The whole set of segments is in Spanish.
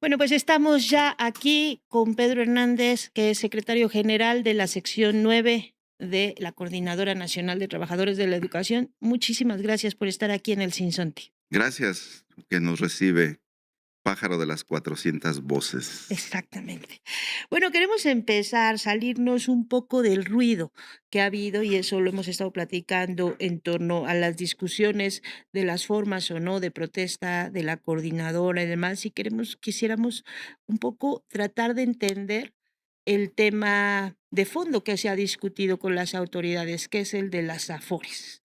Bueno, pues estamos ya aquí con Pedro Hernández, que es secretario general de la sección 9 de la Coordinadora Nacional de Trabajadores de la Educación. Muchísimas gracias por estar aquí en el Sinsonte. Gracias que nos recibe Pájaro de las 400 voces. Exactamente. Bueno, queremos empezar, salirnos un poco del ruido que ha habido, y eso lo hemos estado platicando en torno a las discusiones de las formas o no de protesta de la coordinadora y demás, y quisiéramos un poco tratar de entender el tema de fondo que se ha discutido con las autoridades, que es el de las afores.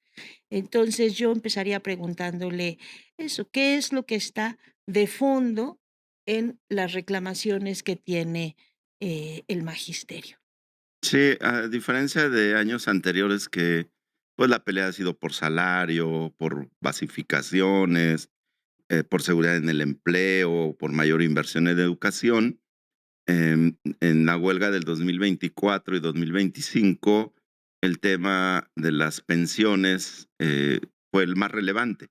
Entonces yo empezaría preguntándole eso, ¿qué es lo que está de fondo en las reclamaciones que tiene el magisterio? Sí, a diferencia de años anteriores que, pues, la pelea ha sido por salario, por basificaciones, por seguridad en el empleo, por mayor inversión en educación, en la huelga del 2024 y 2025, el tema de las pensiones, fue el más relevante,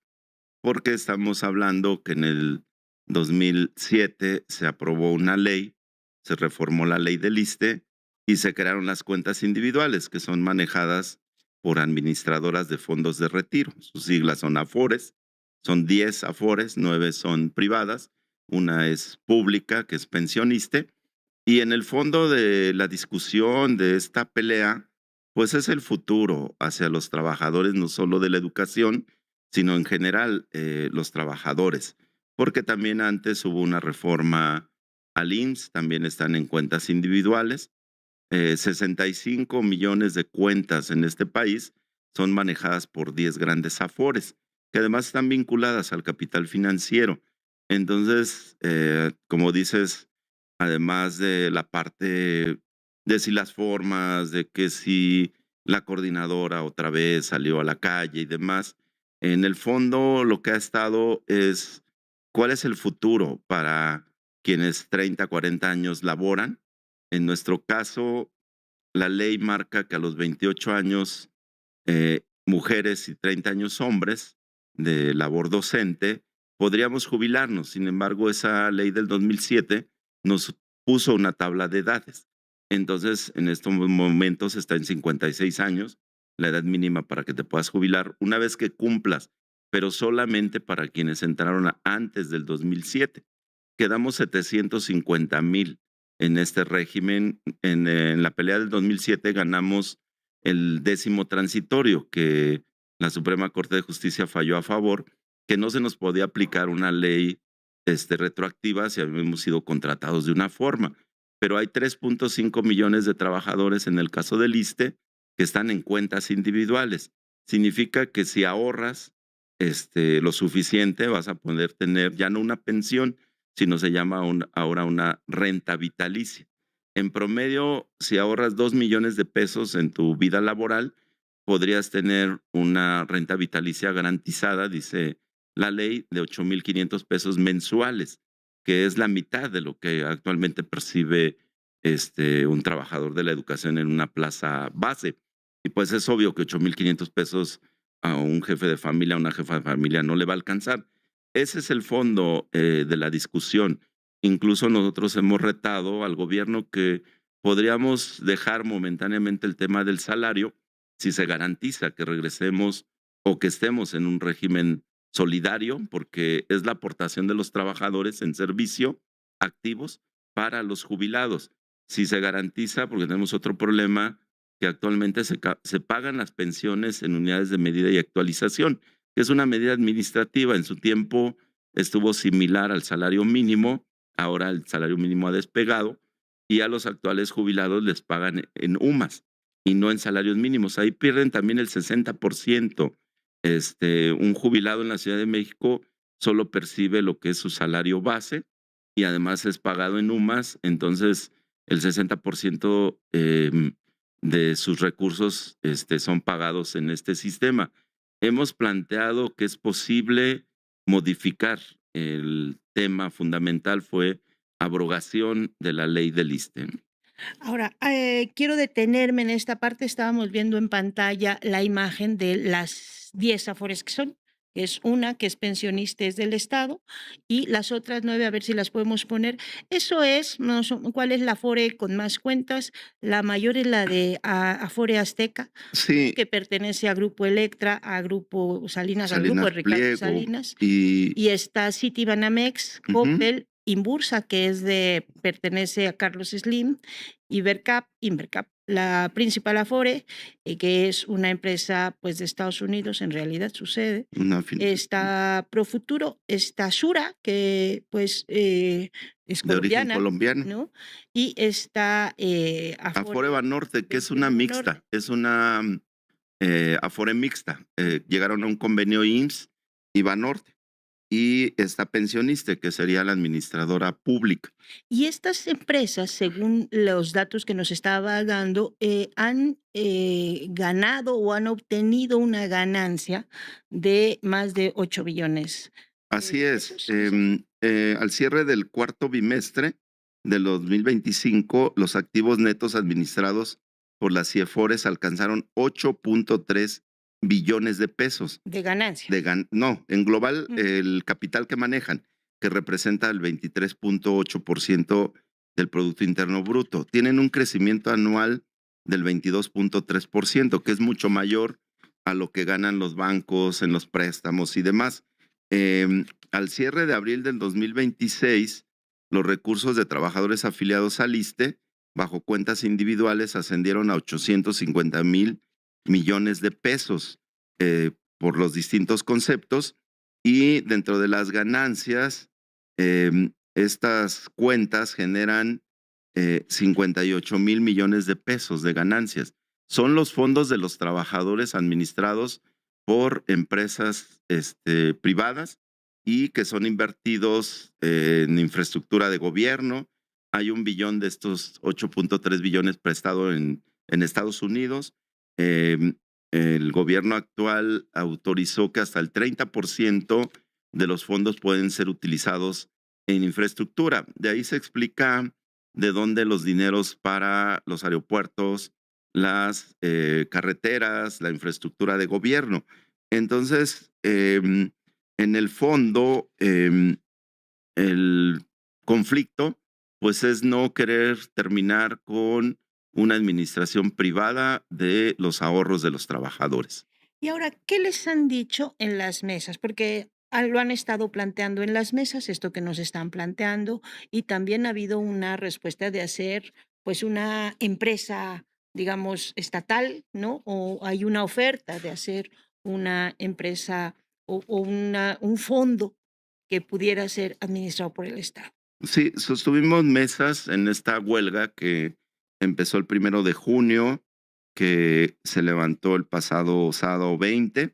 porque estamos hablando que en el 2007 se aprobó una ley, se reformó la ley del ISSSTE y se crearon las cuentas individuales, que son manejadas por administradoras de fondos de retiro. Sus siglas son AFORES, son 10 AFORES, 9 son privadas, una es pública, que es Pensioniste, y en el fondo de la discusión de esta pelea, pues es el futuro hacia los trabajadores, no solo de la educación, sino en general los trabajadores, porque también antes hubo una reforma al IMSS, también están en cuentas individuales. 65 millones de cuentas en este país son manejadas por 10 grandes afores, que además están vinculadas al capital financiero. Entonces, como dices, además de la parte de si las formas, de que si la coordinadora otra vez salió a la calle y demás, en el fondo lo que ha estado es cuál es el futuro para quienes 30, 40 años laboran. En nuestro caso, la ley marca que a los 28 años, mujeres y 30 años hombres de labor docente, podríamos jubilarnos. Sin embargo, esa ley del 2007 nos puso una tabla de edades. Entonces, en estos momentos está en 56 años, la edad mínima para que te puedas jubilar una vez que cumplas, pero solamente para quienes entraron antes del 2007. Quedamos 750,000 en este régimen. En la pelea del 2007 ganamos el 10º transitorio, que la Suprema Corte de Justicia falló a favor, que no se nos podía aplicar una ley retroactiva si habíamos sido contratados de una forma. Pero hay 3.5 millones de trabajadores en el caso del ISSSTE que están en cuentas individuales. Significa que si ahorras lo suficiente, vas a poder tener ya no una pensión, sino se llama ahora una renta vitalicia. En promedio, si ahorras 2 millones de pesos en tu vida laboral, podrías tener una renta vitalicia garantizada, dice la ley, de 8,500 pesos mensuales, que es la mitad de lo que actualmente percibe un trabajador de la educación en una plaza base. Y pues es obvio que 8,500 pesos a un jefe de familia, a una jefa de familia no le va a alcanzar. Ese es el fondo de la discusión. Incluso nosotros hemos retado al gobierno que podríamos dejar momentáneamente el tema del salario si se garantiza que regresemos o que estemos en un régimen solidario, porque es la aportación de los trabajadores en servicio activos para los jubilados. Si se garantiza, porque tenemos otro problema, que actualmente se pagan las pensiones en unidades de medida y actualización, que es una medida administrativa. En su tiempo estuvo similar al salario mínimo, ahora el salario mínimo ha despegado y a los actuales jubilados les pagan en UMAS y no en salarios mínimos. Ahí pierden también el 60%. Un jubilado en la Ciudad de México solo percibe lo que es su salario base y además es pagado en UMAS, entonces el 60% de sus recursos son pagados en este sistema. Hemos planteado que es posible modificar. El tema fundamental fue abrogación de la ley del ISSSTE. Ahora, quiero detenerme en esta parte. Estábamos viendo en pantalla la imagen de las 10 afores que son que es una que es pensionista, es del Estado, y las otras 9, a ver si las podemos poner. Eso es, no son ¿cuál es la Afore con más cuentas? La mayor es la de Afore Azteca, ¿no? Sí, Que pertenece a Grupo Electra, a Grupo Salinas, al grupo Salinas de Ricardo Pliego Salinas, y y está Citibanamex, ujú, Coppel, Inbursa, que es pertenece a Carlos Slim, Invercap, la principal Afore, que es una empresa pues de Estados Unidos, en realidad su sede. una Está Profuturo, está Sura, que pues es de origen colombiana, colombiano. ¿no? Y está Afore Afore Banorte, que es una Ventura Banorte. mixta, es una Afore mixta. Llegaron a un convenio IMSS y Banorte. Y está Pensioniste, que sería la administradora pública. Y estas empresas, según los datos que nos estaba dando, han ganado o han obtenido una ganancia de más de 8 billones Así de es. pesos. ¿Es eso? Al cierre del cuarto bimestre del 2025, los activos netos administrados por las CIEFORES alcanzaron 8.3 billones de pesos. De ganancia. No, en global, Mm. el capital que manejan, que representa el 23.8% del Producto Interno Bruto. Tienen un crecimiento anual del 22.3%, que es mucho mayor a lo que ganan los bancos en los préstamos y demás. Al cierre de abril del 2026, los recursos de trabajadores afiliados al ISSSTE bajo cuentas individuales ascendieron a 850,000 millones de pesos por los distintos conceptos, y dentro de las ganancias, estas cuentas generan 58,000 millones de pesos de ganancias. Son los fondos de los trabajadores administrados por empresas privadas y que son invertidos en infraestructura de gobierno. Hay 1 billón de estos 8.3 billones prestado en Estados Unidos. El gobierno actual autorizó que hasta el 30% de los fondos pueden ser utilizados en infraestructura. De ahí se explica de dónde los dineros para los aeropuertos, las carreteras, la infraestructura de gobierno. Entonces, en el fondo, el conflicto, pues es no querer terminar con una administración privada de los ahorros de los trabajadores. Y ahora, ¿qué les han dicho en las mesas? Porque lo han estado planteando en las mesas, esto que nos están planteando, y también ha habido una respuesta de hacer, pues, una empresa, digamos, estatal, ¿no? O hay una oferta de hacer una empresa o un fondo que pudiera ser administrado por el Estado. Sí, sostuvimos mesas en esta huelga que empezó el 1 de junio, que se levantó el pasado sábado 20.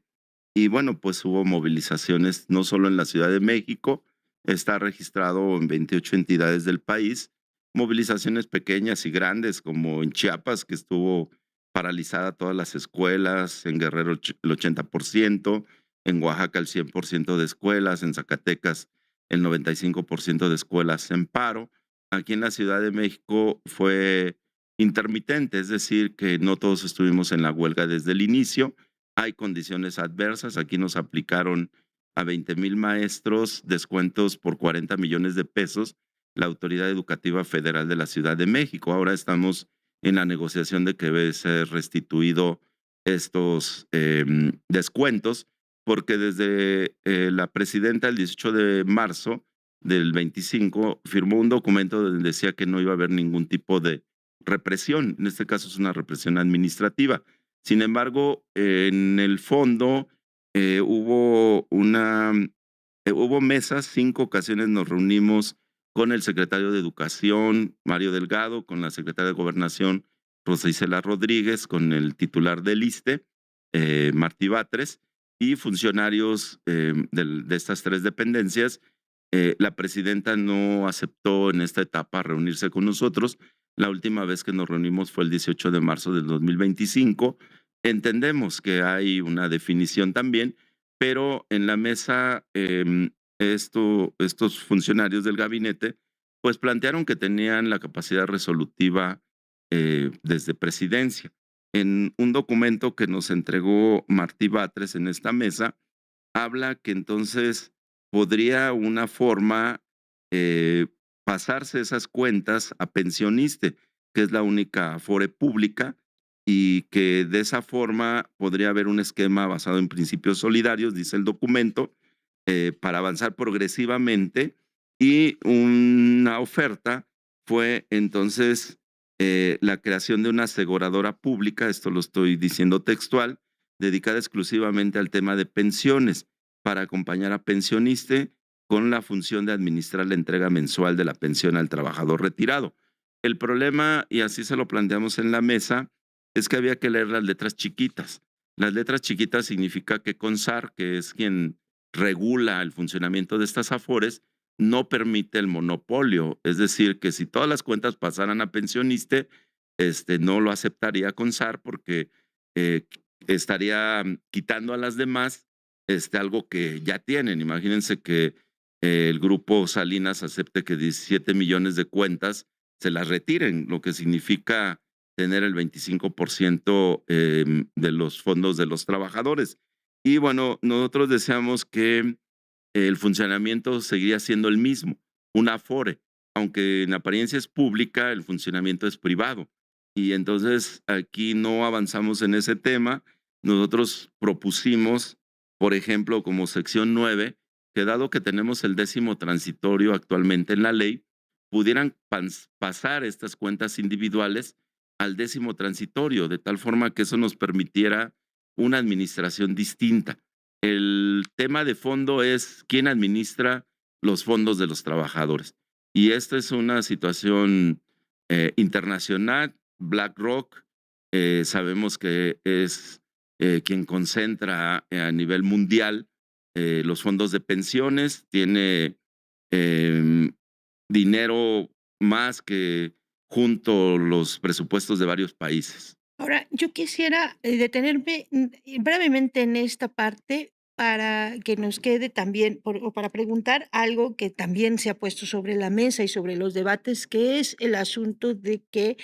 Y bueno, pues hubo movilizaciones no solo en la Ciudad de México, está registrado en 28 entidades del país, movilizaciones pequeñas y grandes, como en Chiapas, que estuvo paralizada todas las escuelas, en Guerrero el 80%, en Oaxaca el 100% de escuelas, en Zacatecas el 95% de escuelas en paro. Aquí en la Ciudad de México fue intermitente, es decir, que no todos estuvimos en la huelga desde el inicio. Hay condiciones adversas. Aquí nos aplicaron a 20,000 maestros descuentos por 40 millones de pesos la Autoridad Educativa Federal de la Ciudad de México. Ahora estamos en la negociación de que debe ser restituido estos descuentos, porque desde la presidenta el 18 de marzo del 25 firmó un documento donde decía que no iba a haber ningún tipo de represión. En este caso es una represión administrativa. Sin embargo, en el fondo hubo mesas, 5 ocasiones nos reunimos con el secretario de Educación, Mario Delgado, con la secretaria de Gobernación, Rosa Isela Rodríguez, con el titular del ISSSTE, Martí Batres, y funcionarios de estas 3 dependencias. La presidenta no aceptó en esta etapa reunirse con nosotros. La última vez que nos reunimos fue el 18 de marzo del 2025. Entendemos que hay una definición también, pero en la mesa estos funcionarios del gabinete pues plantearon que tenían la capacidad resolutiva desde presidencia. En un documento que nos entregó Martí Batres en esta mesa, habla que entonces podría una forma, eh, pasarse esas cuentas a Pensioniste, que es la única Afore pública, y que de esa forma podría haber un esquema basado en principios solidarios, dice el documento, para avanzar progresivamente. Y una oferta fue entonces la creación de una aseguradora pública, esto lo estoy diciendo textual, dedicada exclusivamente al tema de pensiones, para acompañar a pensioniste con la función de administrar la entrega mensual de la pensión al trabajador retirado. El problema, y así se lo planteamos en la mesa, es que había que leer las letras chiquitas. Las letras chiquitas significa que CONSAR, que es quien regula el funcionamiento de estas afores, no permite el monopolio. Es decir, que si todas las cuentas pasaran a pensioniste, no lo aceptaría CONSAR porque eh, estaría quitando a las demás algo que ya tienen. Imagínense que el grupo Salinas acepte que 17 millones de cuentas se las retiren, lo que significa tener el 25% de los fondos de los trabajadores. Y bueno, nosotros deseamos que el funcionamiento seguiría siendo el mismo, una Afore, aunque en apariencia es pública, el funcionamiento es privado. Y entonces aquí no avanzamos en ese tema. Nosotros propusimos, por ejemplo, como sección 9, que dado que tenemos el 10º transitorio actualmente en la ley, pudieran pasar estas cuentas individuales al 10º transitorio, de tal forma que eso nos permitiera una administración distinta. El tema de fondo es quién administra los fondos de los trabajadores. Y esta es una situación internacional. BlackRock, sabemos que es quien concentra a nivel mundial los fondos de pensiones, tiene em, dinero más que junto los presupuestos de varios países. Ahora, yo quisiera, detenerme, brevemente en esta parte para que nos quede también, o para preguntar algo que también se ha puesto sobre la mesa y sobre los debates, que es el asunto de que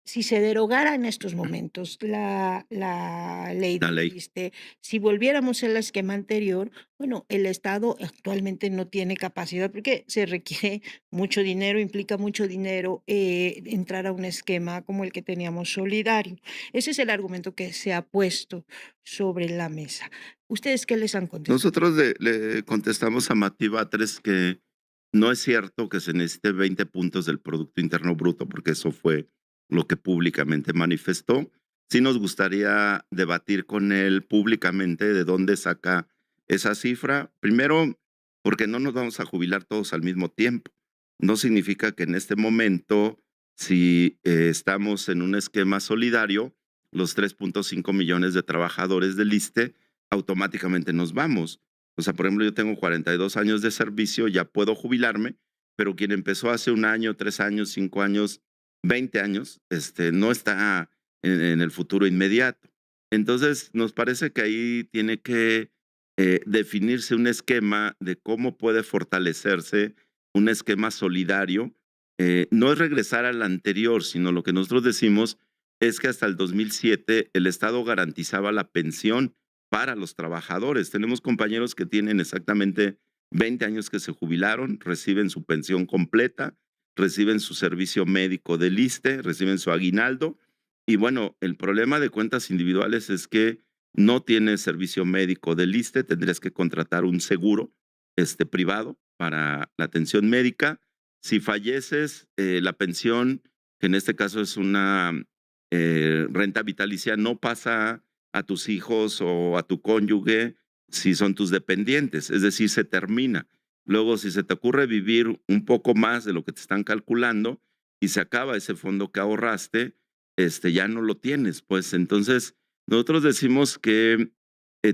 si se derogara en estos momentos la ley La del ley. ISSSTE, si volviéramos al esquema anterior, bueno, el Estado actualmente no tiene capacidad, porque se requiere mucho dinero, implica mucho dinero, entrar a un esquema como el que teníamos solidario. Ese es el argumento que se ha puesto sobre la mesa. ¿Ustedes qué les han contestado? Nosotros le contestamos a Mati Batres que no es cierto que se necesite 20 puntos del Producto Interno Bruto, porque eso fue lo que públicamente manifestó. Sí nos gustaría debatir con él públicamente de dónde saca esa cifra. Primero, porque no nos vamos a jubilar todos al mismo tiempo. No significa que en este momento, si estamos en un esquema solidario, los 3.5 millones de trabajadores del ISSSTE automáticamente nos vamos. O sea, por ejemplo, yo tengo 42 años de servicio, ya puedo jubilarme, pero quien empezó hace 1 año, 3 años, 5 años, 20 años, no está en el futuro inmediato. Entonces, nos parece que ahí tiene que definirse un esquema de cómo puede fortalecerse un esquema solidario. No es regresar al anterior, sino lo que nosotros decimos es que hasta el 2007 el Estado garantizaba la pensión para los trabajadores. Tenemos compañeros que tienen exactamente 20 años que se jubilaron, reciben su pensión completa, reciben su servicio médico del ISSSTE, reciben su aguinaldo. Y bueno, el problema de cuentas individuales es que no tienes servicio médico del ISSSTE, tendrías que contratar un seguro privado para la atención médica. Si falleces, la pensión, que en este caso es una renta vitalicia, no pasa a tus hijos o a tu cónyuge si son tus dependientes, es decir, se termina. Luego, si se te ocurre vivir un poco más de lo que te están calculando y se acaba ese fondo que ahorraste, ya no lo tienes. Pues entonces, nosotros decimos que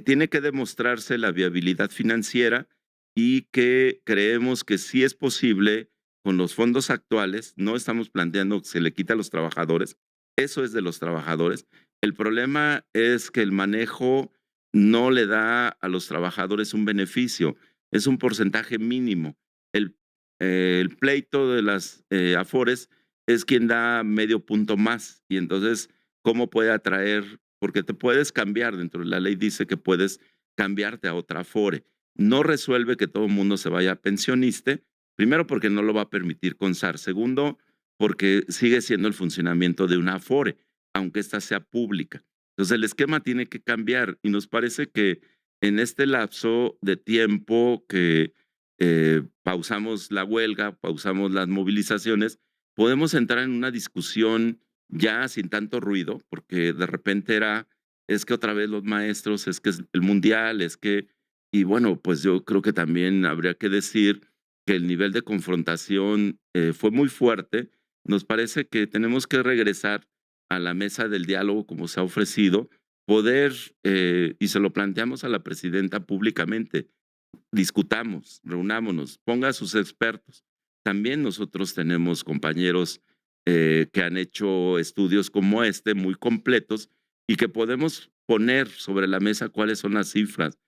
tiene que demostrarse la viabilidad financiera y que creemos que sí es posible con los fondos actuales. No estamos planteando que se le quita a los trabajadores, eso es de los trabajadores. El problema es que el manejo no le da a los trabajadores un beneficio, es un porcentaje mínimo. El, el pleito de las Afores es quien da medio punto más y entonces, ¿cómo puede atraer? Porque te puedes cambiar, dentro de la ley dice que puedes cambiarte a otra Afore. No resuelve que todo el mundo se vaya a pensioniste, primero porque no lo va a permitir CONSAR, segundo porque sigue siendo el funcionamiento de una Afore, aunque ésta sea pública. Entonces el esquema tiene que cambiar y nos parece que en este lapso de tiempo que pausamos la huelga, pausamos las movilizaciones, podemos entrar en una discusión ya sin tanto ruido, porque de repente es que otra vez los maestros, es que es el mundial, es que, y bueno, pues yo creo que también habría que decir que el nivel de confrontación fue muy fuerte. Nos parece que tenemos que regresar a la mesa del diálogo como se ha ofrecido, poder, y se lo planteamos a la presidenta públicamente, discutamos, reunámonos, ponga a sus expertos. También nosotros tenemos compañeros que han hecho estudios como este, muy completos, y que podemos poner sobre la mesa cuáles son las cifras.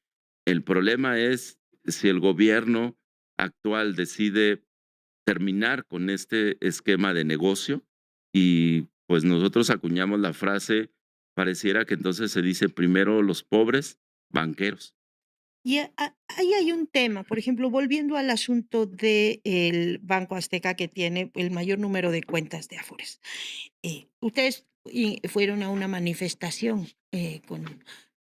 El problema es si el gobierno actual decide terminar con este esquema de negocio y pues nosotros acuñamos la frase, pareciera que entonces se dice primero los pobres banqueros. Y ahí hay un tema, por ejemplo, volviendo al asunto del Banco Azteca, que tiene el mayor número de cuentas de Afores. Ustedes fueron a una manifestación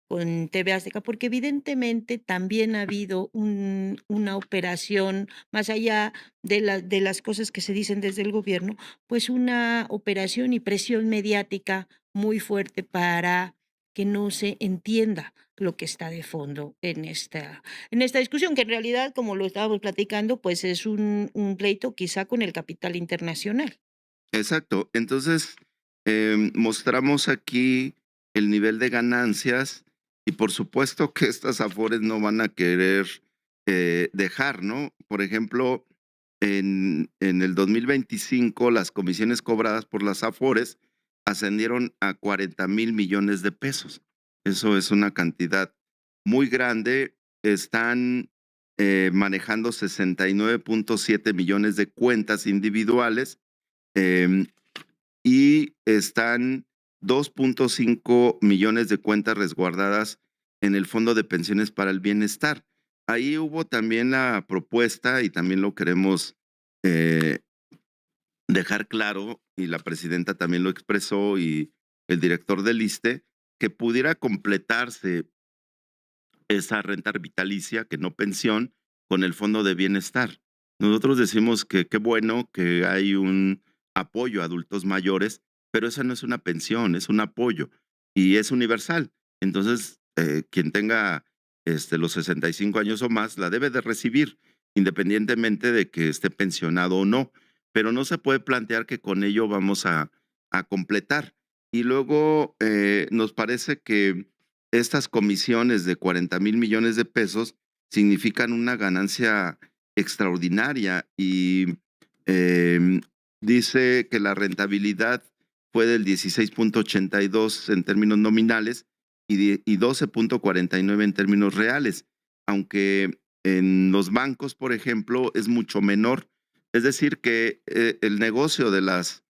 con TV Azteca, porque evidentemente también ha habido una operación, más allá de las cosas que se dicen desde el gobierno, pues una operación y presión mediática muy fuerte para que no se entienda lo que está de fondo en esta discusión, que en realidad, como lo estábamos platicando, pues es un pleito quizá con el capital internacional. Exacto. Entonces, mostramos aquí el nivel de ganancias y por supuesto que estas Afores no van a querer dejar, ¿no? Por ejemplo, en el 2025 las comisiones cobradas por las Afores ascendieron a 40,000 millones de pesos. Eso es una cantidad muy grande. Están manejando 69,7 millones de cuentas individuales, Em, y están 2,5 millones de cuentas resguardadas en el Fondo de Pensiones para el Bienestar. Ahí hubo también la propuesta, y también lo queremos eh, dejar claro, y la presidenta también lo expresó, y el director del ISSSTE, que pudiera completarse esa renta vitalicia, que no pensión, con el Fondo de Bienestar. Nosotros decimos que qué bueno que hay un apoyo a adultos mayores, pero esa no es una pensión, es un apoyo y es universal. Entonces, quien tenga los 65 años o más la debe de recibir, independientemente de que esté pensionado o no, pero no se puede plantear que con ello vamos a completar. Y luego nos parece que estas comisiones de 40,000 millones de pesos significan una ganancia extraordinaria y em, dice que la rentabilidad fue del 16,82 en términos nominales y 12,49 en términos reales, aunque en los bancos, por ejemplo, es mucho menor. Es decir, que el negocio de las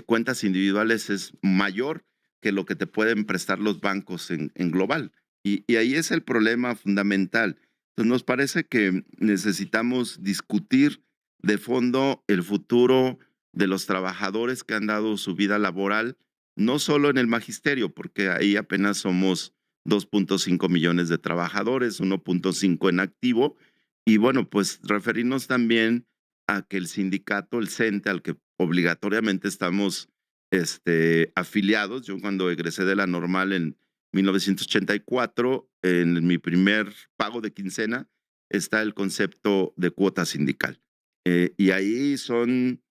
cuentas individuales es mayor que lo que te pueden prestar los bancos en global. Y ahí es el problema fundamental. Entonces, nos parece que necesitamos discutir de fondo el futuro de los trabajadores que han dado su vida laboral, no solo en el magisterio, porque ahí apenas somos 2,5 millones de trabajadores, 1,5 en activo, y bueno, pues referirnos también a que el sindicato, el CENTE, al que obligatoriamente estamos afiliados. Yo cuando egresé de la normal en 1984, en mi primer pago de quincena está el concepto de cuota sindical. Y ahí son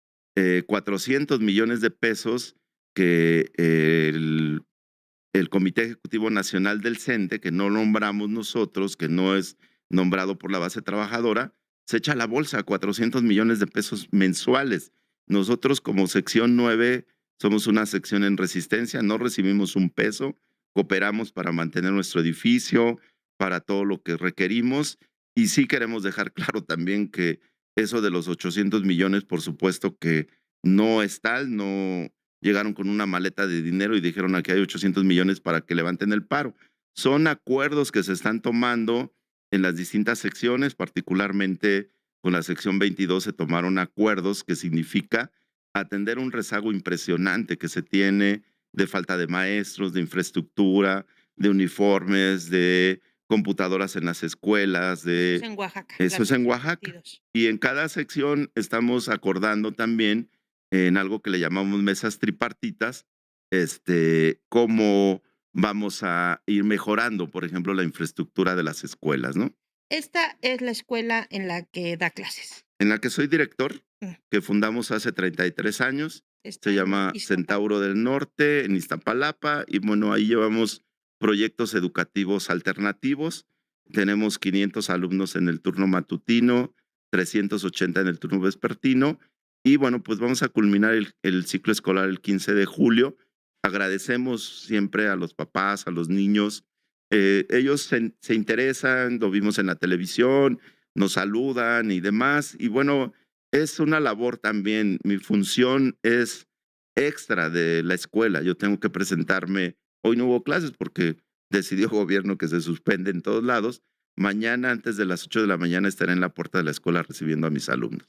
400 millones de pesos que el Comité Ejecutivo Nacional del CENTE, que no nombramos nosotros, que no es nombrado por la base trabajadora, se echa a la bolsa 400 millones de pesos mensuales. Nosotros como sección 9 somos una sección en resistencia, no recibimos un peso, cooperamos para mantener nuestro edificio, para todo lo que requerimos, y sí queremos dejar claro también que eso de los 800 millones, por supuesto que no es tal, no llegaron con una maleta de dinero y dijeron aquí hay 800 millones para que levanten el paro. son acuerdos que se están tomando en las distintas secciones, particularmente con la sección 22 se tomaron acuerdos que significa atender un rezago impresionante que se tiene de falta de maestros, de infraestructura, de uniformes, de computadoras en las escuelas, Eso es de en Oaxaca, la eso es en sección Oaxaca. 22. Y en cada sección estamos acordando también en algo que le llamamos mesas tripartitas, cómo vamos a ir mejorando, por ejemplo, la infraestructura de las escuelas, ¿no? Esta es la escuela en la que da clases. En la que soy director, Mm, que fundamos hace 33 años, está se en llama Iztapalapa. Centauro del Norte, en Iztapalapa, y bueno, ahí llevamos proyectos educativos alternativos. Tenemos 500 alumnos en el turno matutino, 380 en el turno vespertino, y bueno, pues vamos a culminar el ciclo escolar el 15 de julio. Agradecemos siempre a los papás, a los niños. Ellos se interesan, lo vimos en la televisión, nos saludan y demás. Y bueno, es una labor también. Mi función es extra de la escuela. Yo tengo que presentarme. Hoy no hubo clases porque decidió el gobierno que se suspende en todos lados. Mañana, antes de las 8 de la mañana, estaré en la puerta de la escuela recibiendo a mis alumnos.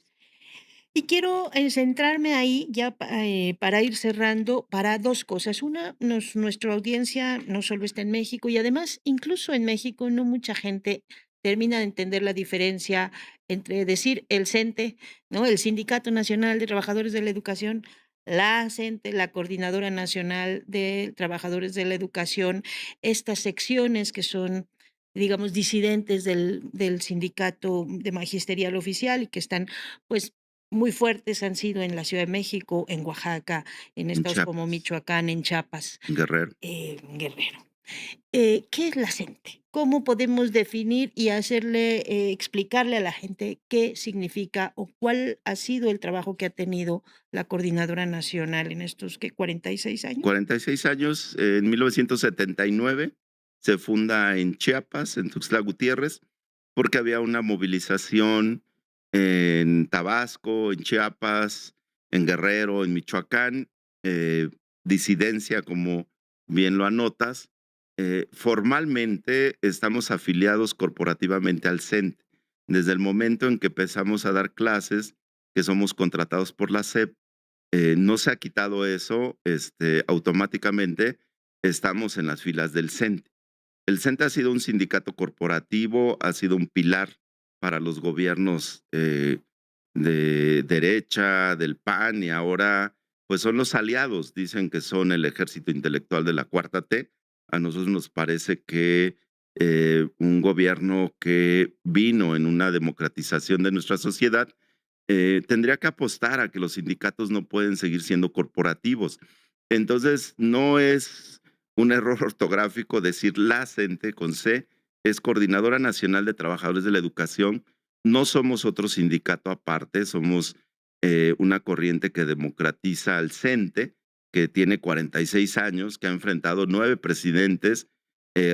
Y quiero, centrarme ahí ya para ir cerrando, para 2 cosas. Una, nuestra audiencia no solo está en México y además, incluso en México, no mucha gente termina de entender la diferencia entre decir el CENTE, ¿no? El Sindicato Nacional de Trabajadores de la Educación, la CENTE, la Coordinadora Nacional de Trabajadores de la Educación, estas secciones que son, digamos, disidentes del sindicato de magisterial oficial y que están, pues, muy fuertes han sido en la Ciudad de México, en Oaxaca, en En estados como Chiapas, Michoacán, en Chiapas, en Guerrero. Guerrero. ¿Qué es la gente? ¿Cómo podemos definir y hacerle, explicarle a la gente qué significa o cuál ha sido el trabajo que ha tenido la Coordinadora Nacional en estos, ¿qué, 46 años? 46 años, en 1979 se funda en Chiapas, en Tuxtla Gutiérrez, porque había una movilización en Tabasco, en Chiapas, en Guerrero, en Michoacán, eh, disidencia, como bien lo anotas. Formalmente estamos afiliados corporativamente al CENTE. Desde el momento en que empezamos a dar clases, que somos contratados por la SEP, no se ha quitado eso, automáticamente estamos en las filas del CENTE. El CENTE ha sido un sindicato corporativo, ha sido un pilar para los gobiernos de derecha, del PAN, y ahora pues son los aliados, dicen que son el ejército intelectual de la cuarta T. A nosotros nos parece que un gobierno que vino en una democratización de nuestra sociedad tendría que apostar a que los sindicatos no pueden seguir siendo corporativos. Entonces, no es un error ortográfico decir la CENTE con C, es Coordinadora Nacional de Trabajadores de la Educación. No somos otro sindicato aparte, somos una corriente que democratiza al CENTE, que tiene 46 años, que ha enfrentado 9 presidentes,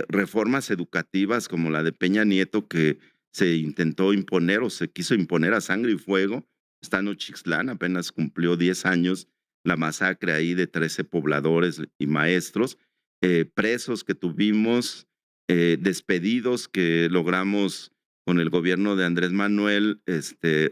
reformas educativas como la de Peña Nieto, que se intentó imponer o se quiso imponer a sangre y fuego. Está en Nochixtlán, apenas cumplió 10 años la masacre ahí de 13 pobladores y maestros, presos que tuvimos, despedidos que logramos con el gobierno de Andrés Manuel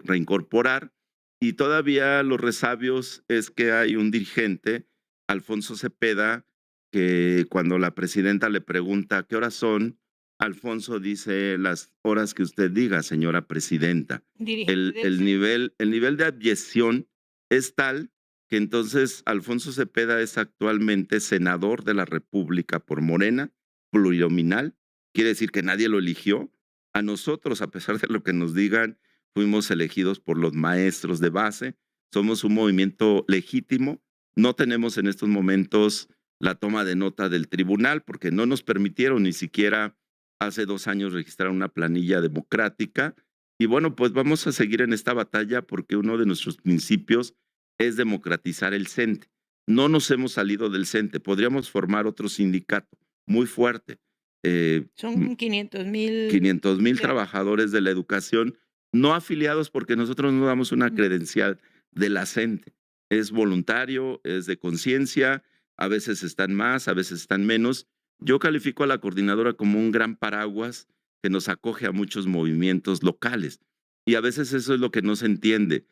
reincorporar. Y todavía los resabios es que hay un dirigente, Alfonso Cepeda, que cuando la presidenta le pregunta qué horas son, Alfonso dice las horas que usted diga, señora presidenta. Dirigente El, del el, CENTE. nivel, el nivel de abyección es tal que entonces Alfonso Cepeda es actualmente senador de la República por Morena, plurinominal, quiere decir que nadie lo eligió. A nosotros, a pesar de lo que nos digan, fuimos elegidos por los maestros de base, somos un movimiento legítimo, no tenemos en estos momentos la toma de nota del tribunal porque no nos permitieron ni siquiera hace 2 años registrar una planilla democrática. Y bueno, pues vamos a seguir en esta batalla porque uno de nuestros principios es democratizar el CENTE. No nos hemos salido del CENTE, podríamos formar otro sindicato muy fuerte. Son 500,000 500,000 empleados. trabajadores de la educación no afiliados porque nosotros no damos una Mm. credencial de la CENTE. Es voluntario, es de conciencia, a veces están más, a veces están menos, Yo califico a la coordinadora como un gran paraguas que nos acoge a muchos movimientos locales, y a veces eso es lo que no se entiende.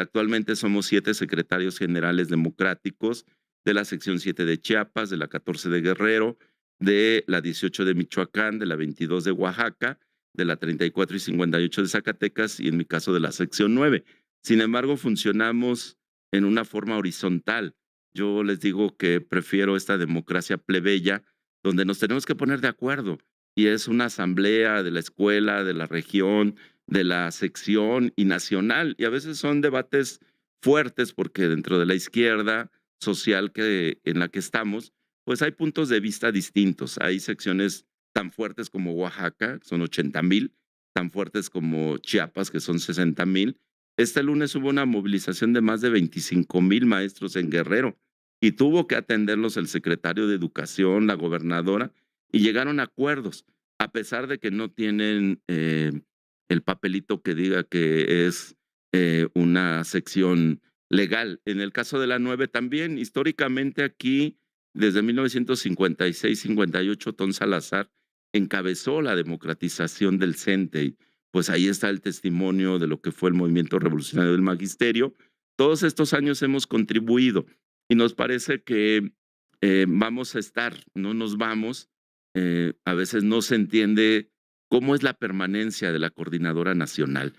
Actualmente somos 7 secretarios generales democráticos de la sección 7 de Chiapas, de la 14 de Guerrero, de la 18 de Michoacán, de la 22 de Oaxaca, de la 34 y 58 de Zacatecas y en mi caso de la sección 9. Sin embargo, funcionamos en una forma horizontal. Yo les digo que prefiero esta democracia plebeya donde nos tenemos que poner de acuerdo y es una asamblea de la escuela, de la región, de la sección y nacional. Y a veces son debates fuertes porque dentro de la izquierda social en la que estamos, pues hay puntos de vista distintos. Hay secciones tan fuertes como Oaxaca, que son 80,000, tan fuertes como Chiapas, que son 60,000. Este lunes hubo una movilización de más de 25,000 maestros en Guerrero y tuvo que atenderlos el secretario de Educación, la gobernadora, y llegaron a acuerdos, a pesar de que no tienen el papelito que diga que es una sección legal. En el caso de la 9 también, históricamente aquí, desde 1956-58, Ton Salazar encabezó la democratización del CENTE. Y pues ahí está el testimonio de lo que fue el movimiento revolucionario del magisterio. Todos estos años hemos contribuido y nos parece que vamos a estar, no nos vamos. A veces no se entiende cómo es la permanencia de la coordinadora nacional.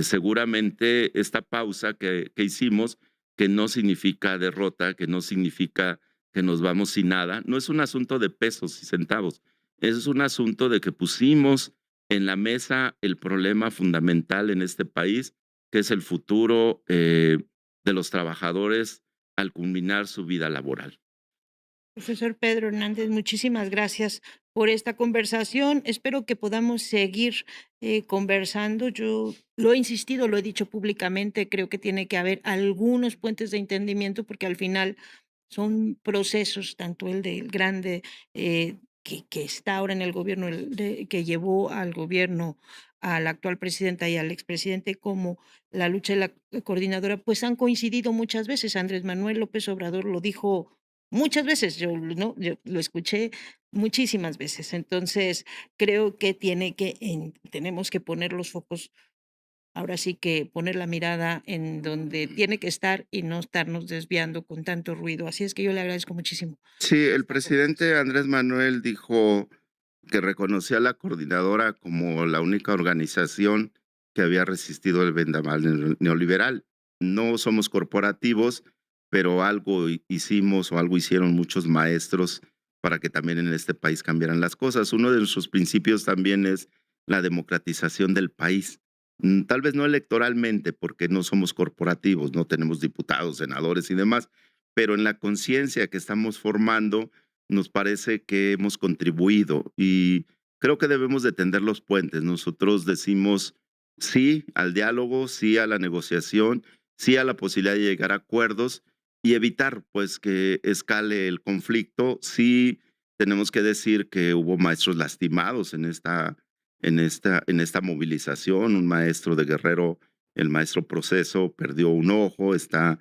Seguramente esta pausa que hicimos, que no significa derrota, que no significa que nos vamos sin nada, no es un asunto de pesos y centavos, es un asunto de que pusimos en la mesa el problema fundamental en este país, que es el futuro de los trabajadores al culminar su vida laboral. Profesor Pedro Hernández, muchísimas gracias por esta conversación. Espero que podamos seguir conversando. Yo lo he insistido, lo he dicho públicamente, creo que tiene que haber algunos puentes de entendimiento porque al final son procesos, tanto el del grande que está ahora en el gobierno, que llevó al gobierno a la actual presidenta y al expresidente, como la lucha de la coordinadora, pues han coincidido muchas veces. Andrés Manuel López Obrador lo dijo muchas veces, yo lo escuché muchísimas veces. Entonces, creo que tenemos que poner los focos, ahora sí que poner la mirada en donde tiene que estar y no estarnos desviando con tanto ruido. Así es que yo le agradezco muchísimo Sí, el esta conversación. presidente Andrés Manuel dijo que reconocía a la coordinadora como la única organización que había resistido el vendaval neoliberal. No somos corporativos, pero algo hicimos o algo hicieron muchos maestros para que también en este país cambiaran las cosas. Uno de nuestros principios también es la democratización del país. Tal vez no electoralmente, porque no somos corporativos, no tenemos diputados, senadores y demás, pero en la conciencia que estamos formando, nos parece que hemos contribuido y creo que debemos de tender los puentes. Nosotros decimos sí al diálogo, sí a la negociación, sí a la posibilidad de llegar a acuerdos y evitar pues que escale el conflicto. Sí tenemos que decir que hubo maestros lastimados en esta movilización. Un maestro de Guerrero, el maestro Proceso, perdió un ojo, está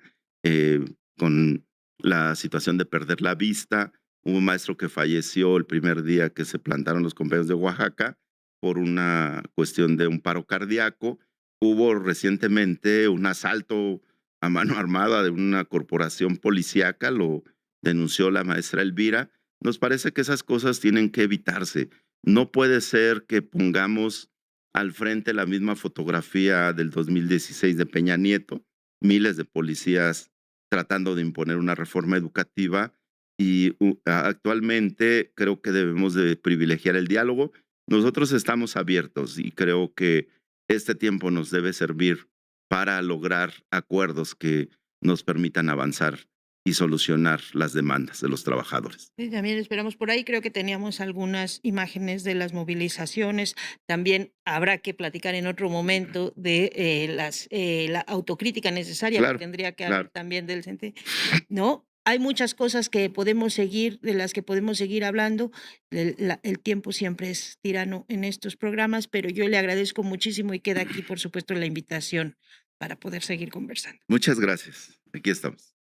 con la situación de perder la vista. Hubo un maestro que falleció el primer día que se plantaron los compañeros de Oaxaca por una cuestión de un paro cardíaco. Hubo recientemente un asalto a mano armada de una corporación policíaca, lo denunció la maestra Elvira. Nos parece que esas cosas tienen que evitarse. No puede ser que pongamos al frente la misma fotografía del 2016 de Peña Nieto, miles de policías tratando de imponer una reforma educativa y actualmente creo que debemos de privilegiar el diálogo. Nosotros estamos abiertos y creo que este tiempo nos debe servir para lograr acuerdos que nos permitan avanzar y solucionar las demandas de los trabajadores. Sí, también esperamos por ahí. Creo que teníamos algunas imágenes de las movilizaciones. También habrá que platicar en otro momento de la autocrítica necesaria que Claro, tendría que haber claro. también del CENTE, ¿no? Hay muchas cosas que podemos seguir, de las que podemos seguir hablando. El tiempo siempre es tirano en estos programas, pero yo le agradezco muchísimo y queda aquí, por supuesto, la invitación para poder seguir conversando. Muchas gracias. Aquí estamos.